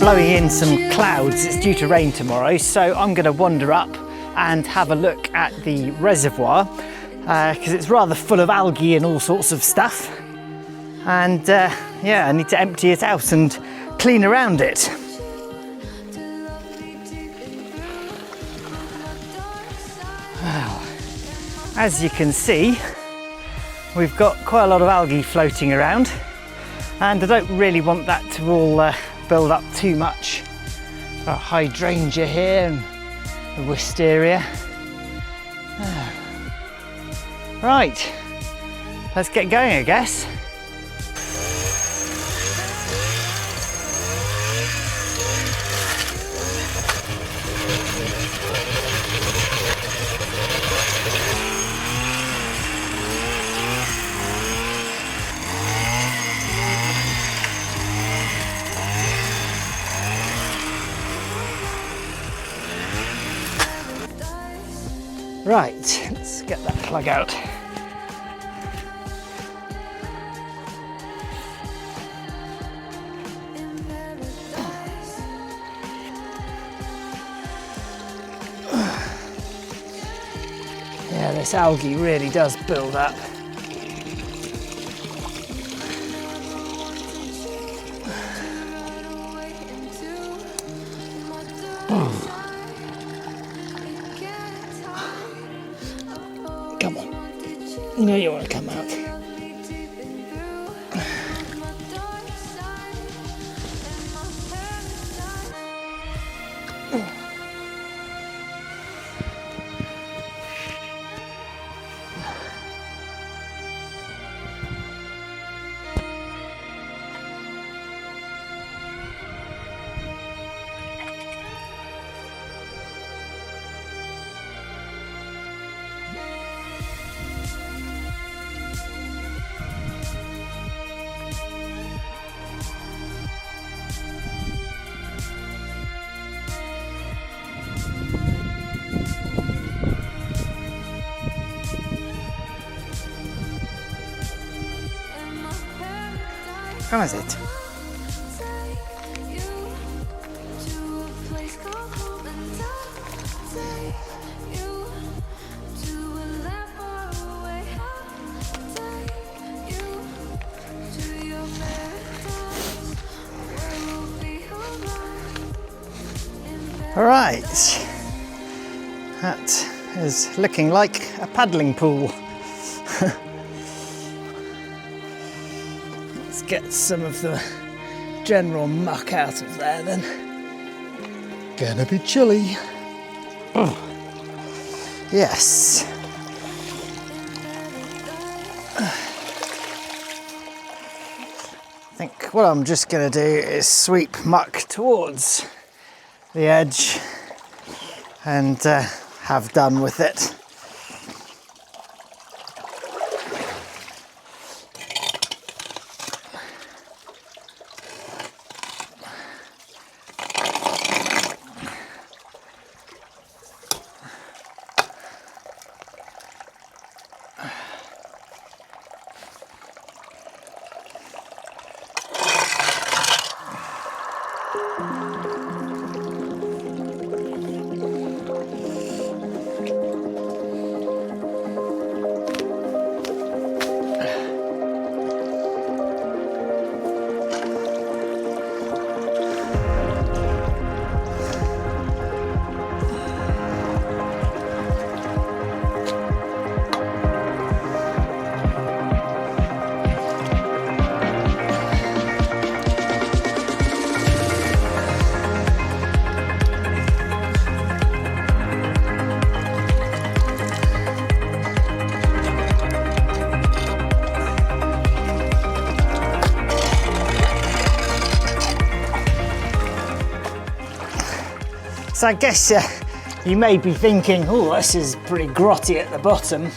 blowing in some clouds. It's due to rain tomorrow, so I'm going to wander up and have a look at the reservoir because it's rather full of algae and all sorts of stuff. And yeah, I need to empty it out and clean around it. Well, as you can see, we've got quite a lot of algae floating around, and I don't really want that to all build up too much. Got hydrangea here and the wisteria. Right, let's get going, I guess. Right, let's get that plug out. Yeah, this algae really does build up. Come on, you know you want to come out. How is it? All right, that is looking like a paddling pool. Get some of the general muck out of there then. Gonna be chilly. Oh. Yes. I think what I'm just gonna do is sweep muck towards the edge and have done with it. So I guess you may be thinking, oh, this is pretty grotty at the bottom,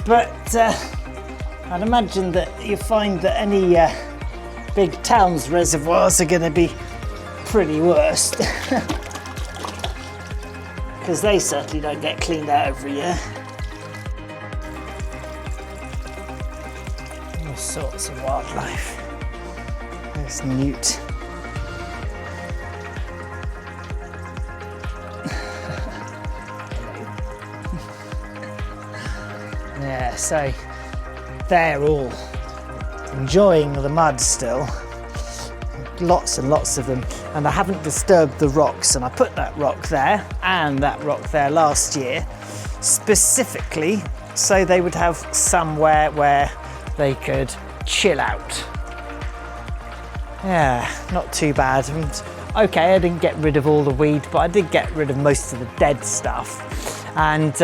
but I'd imagine that you find that any big towns reservoirs are going to be pretty worse, because they certainly don't get cleaned out every year. All sorts of wildlife. There's newt. Yeah, so they're all enjoying the mud still. Lots and lots of them, and I haven't disturbed the rocks, and I put that rock there and that rock there last year specifically so they would have somewhere where they could chill out. Yeah, not too bad. And okay, I didn't get rid of all the weed, but I did get rid of most of the dead stuff, and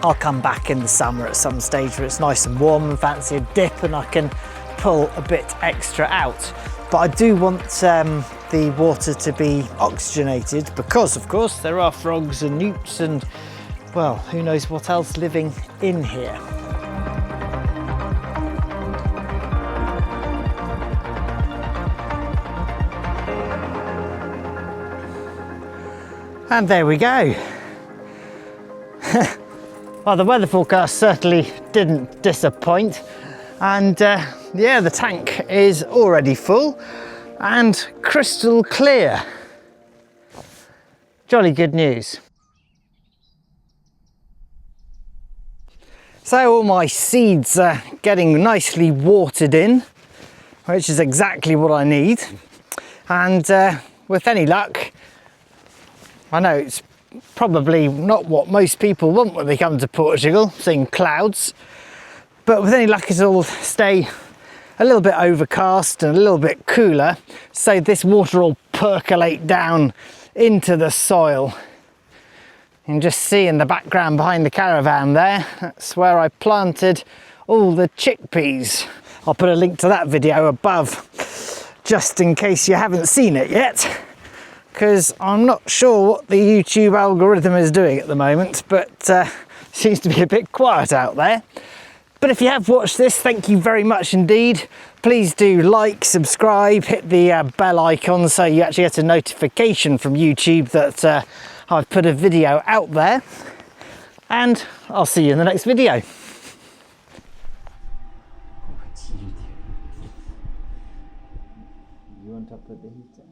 I'll come back in the summer at some stage where it's nice and warm and fancy a dip and I can pull a bit extra out. But I do want the water to be oxygenated because, of course, there are frogs and newts and, well, who knows what else living in here. And there we go. Well, the weather forecast certainly didn't disappoint. And yeah, the tank is already full and crystal clear. Jolly good news. So all my seeds are getting nicely watered in, which is exactly what I need. And with any luck, I know it's probably not what most people want when they come to Portugal, seeing clouds, but with any luck it'll stay a little bit overcast and a little bit cooler, so this water will percolate down into the soil. You can just see in the background behind the caravan there, that's where I planted all the chickpeas. I'll put a link to that video above, just in case you haven't seen it yet, because I'm not sure what the YouTube algorithm is doing at the moment, but seems to be a bit quiet out there. But if you have watched this, thank you very much indeed. Please do like, subscribe, hit the bell icon so you actually get a notification from YouTube that I've put a video out there. And I'll see you in the next video. You want to put the heater?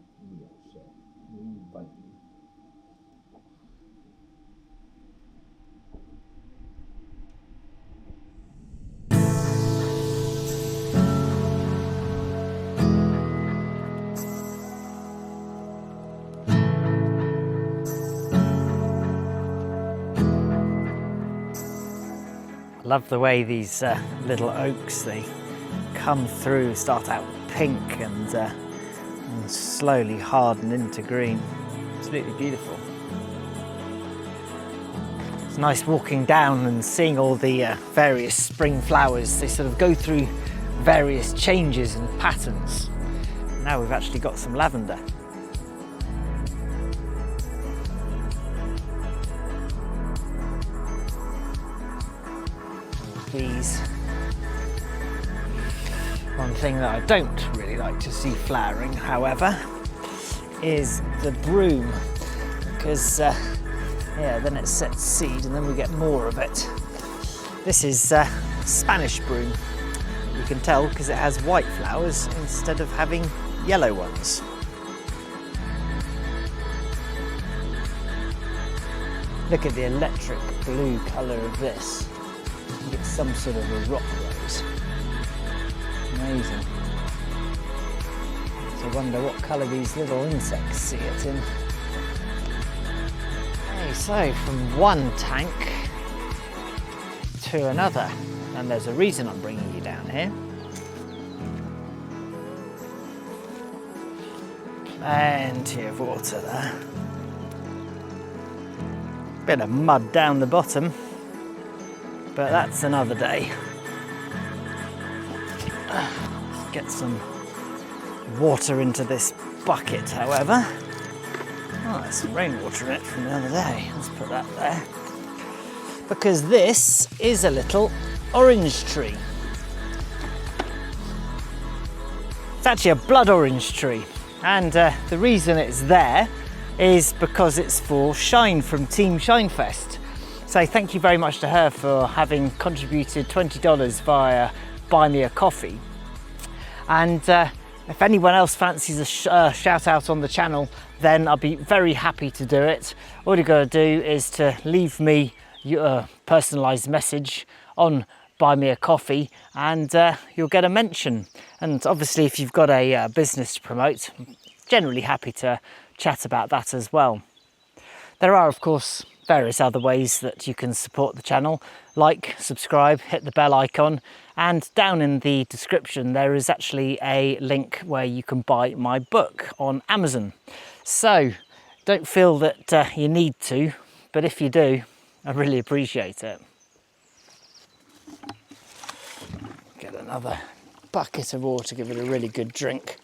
I love the way these little oaks, they come through, start out pink and slowly harden into green. Absolutely beautiful. It's nice walking down and seeing all the various spring flowers. They sort of go through various changes and patterns. Now we've actually got some lavender. Bees. One thing that I don't really like to see flowering, however, is the broom, because yeah, then it sets seed and then we get more of it. This is Spanish broom. You can tell because it has white flowers instead of having yellow ones. Look at the electric blue colour of this. I think it's some sort of a rock rose. Amazing. So I wonder what colour these little insects see it in. Okay, so from one tank to another, and there's a reason I'm bringing you down here. Plenty of water there. Bit of mud down the bottom, but that's another day. Let's get some water into this bucket, however. Oh, there's some rainwater in it from the other day. Let's put that there. Because this is a little orange tree. It's actually a blood orange tree, and the reason it's there is because it's for Shine from Team Shinefest. So thank you very much to her for having contributed $20 via Buy Me a Coffee. And if anyone else fancies a shout out on the channel, then I'll be very happy to do it. All you got to do is to leave me your personalised message on Buy Me a Coffee, and you'll get a mention. And obviously if you've got a business to promote, I'm generally happy to chat about that as well. There are of course various other ways that you can support the channel, like, subscribe, hit the bell icon, and down in the description there is actually a link where you can buy my book on Amazon. So don't feel that you need to, but if you do, I really appreciate it. Get another bucket of water, give it a really good drink.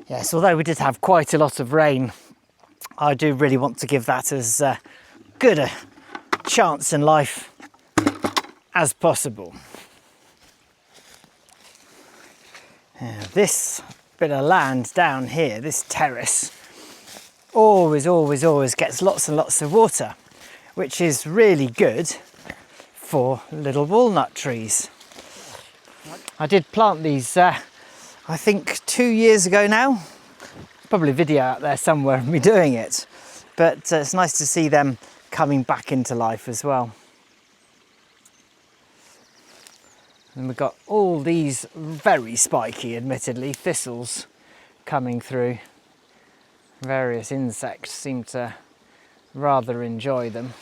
Yes, although we did have quite a lot of rain, I do really want to give that as good a chance in life as possible. This bit of land down here, this terrace, always gets lots and lots of water, which is really good for little walnut trees. I did plant these I think 2 years ago now. Probably a video out there somewhere of me doing it, but it's nice to see them coming back into life as well. And we've got all these very spiky, admittedly, thistles coming through. Various insects seem to rather enjoy them.